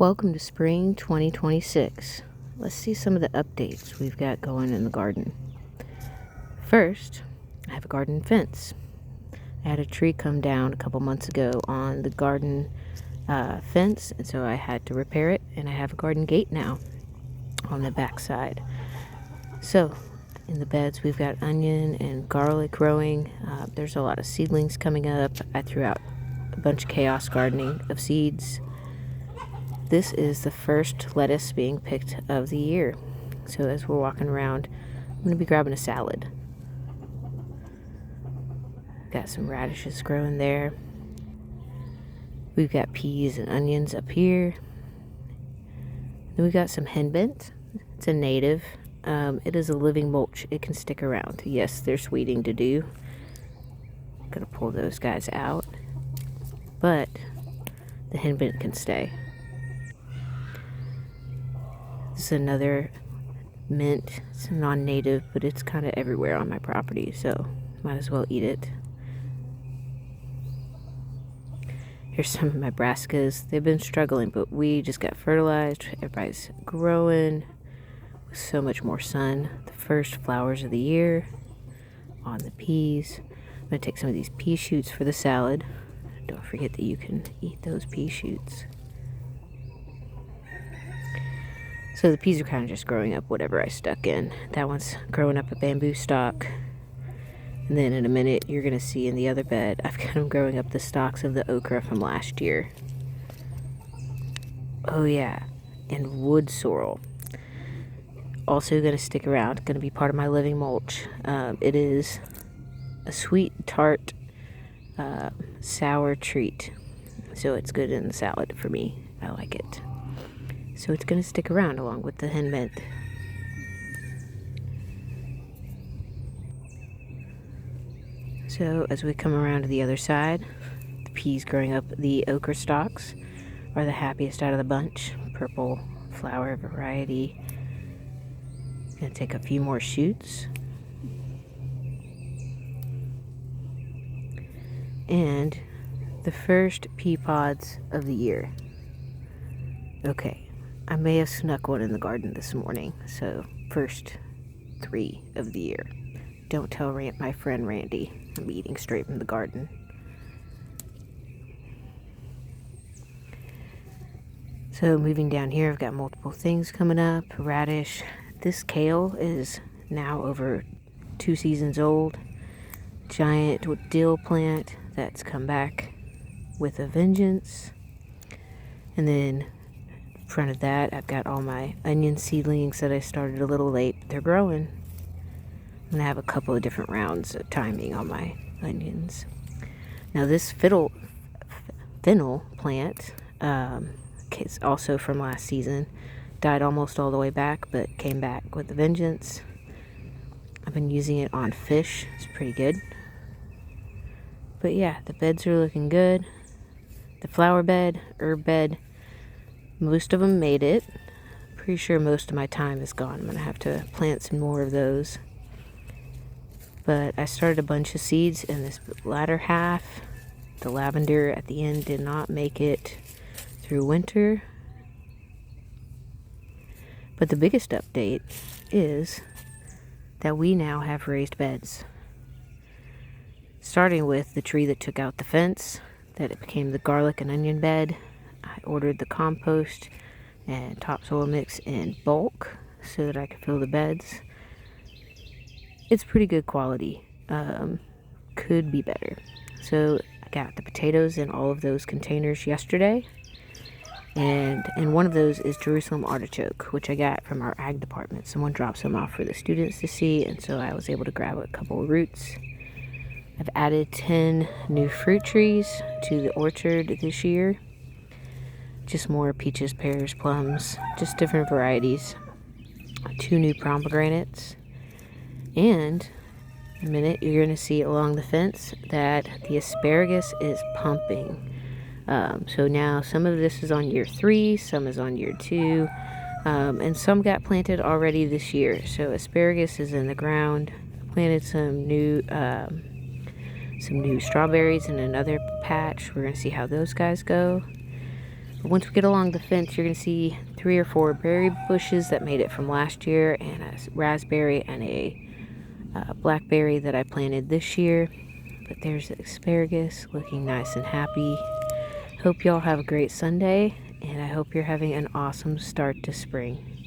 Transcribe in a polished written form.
Welcome to spring 2026. Let's see some of the updates we've got going in the garden. First, I have a garden fence. I had a tree come down a couple months ago on the garden fence, and so I had to repair it, and I have a garden gate now on the back side. So, in the beds, we've got onion and garlic growing. There's a lot of seedlings coming up. I threw out a bunch of chaos gardening of seeds. This is the first lettuce being picked of the year. So as we're walking around, I'm going to be grabbing a salad. Got some radishes growing there. We've got peas and onions up here. Then we got some henbit. It's a native. It is a living mulch. It can stick around. Yes, there's weeding to do. Gonna pull those guys out. But the henbit can stay. This is another mint. It's non-native, but it's kind of everywhere on my property, so might as well eat it. Here's some of my brassicas. They've been struggling, but we just got fertilized. Everybody's growing with so much more sun. The first flowers of the year on the peas. I'm going to take some of these pea shoots for the salad. Don't forget that you can eat those pea shoots. So the peas are kind of just growing up whatever I stuck in. That one's growing up a bamboo stalk. And then in a minute, you're going to see in the other bed, I've got them growing up the stalks of the okra from last year. Oh yeah, and wood sorrel. Also going to stick around, going to be part of my living mulch. It is a sweet, tart, sour treat. So it's good in the salad for me. I like it. So it's going to stick around along with the henbit. So as we come around to the other side, the peas growing up the okra stalks are the happiest out of the bunch. Purple flower variety. Gonna take a few more shoots. And the first pea pods of the year. Okay. I may have snuck one in the garden this morning, so first 3 of the year. Don't tell my friend Randy I'm eating straight from the garden. So moving down here, I've got multiple things coming up. Radish. This kale is now over 2 seasons old. Giant dill plant that's come back with a vengeance. And then in front of that, I've got all my onion seedlings that I started a little late. They're growing. I'm going to have a couple of different rounds of timing on my onions. Now this fennel plant is also from last season. Died almost all the way back, but came back with a vengeance. I've been using it on fish. It's pretty good. But yeah, the beds are looking good. The flower bed, herb bed, most of them made it. Pretty sure most of my time is gone. I'm going to have to plant some more of those. But I started a bunch of seeds in this latter half. The lavender at the end did not make it through winter. But the biggest update is that we now have raised beds. Starting with the tree that took out the fence, that it became the garlic and onion bed. I ordered the compost and topsoil mix in bulk so that I could fill the beds. It's pretty good quality. Could be better. So I got the potatoes in all of those containers yesterday. And one of those is Jerusalem artichoke, which I got from our ag department. Someone drops them off for the students to see, and so I was able to grab a couple of roots. I've added 10 new fruit trees to the orchard this year. Just more peaches, pears, plums, just different varieties. 2 new pomegranates. And in a minute, you're going to see along the fence that the asparagus is pumping. So now some of this is on year 3, some is on year 2, and some got planted already this year. So asparagus is in the ground. I planted some new strawberries in another patch. We're going to see how those guys go. But once we get along the fence, you're going to see 3 or 4 berry bushes that made it from last year, and a raspberry and a blackberry that I planted this year. But there's the asparagus looking nice and happy. Hope y'all have a great Sunday, and I hope you're having an awesome start to spring.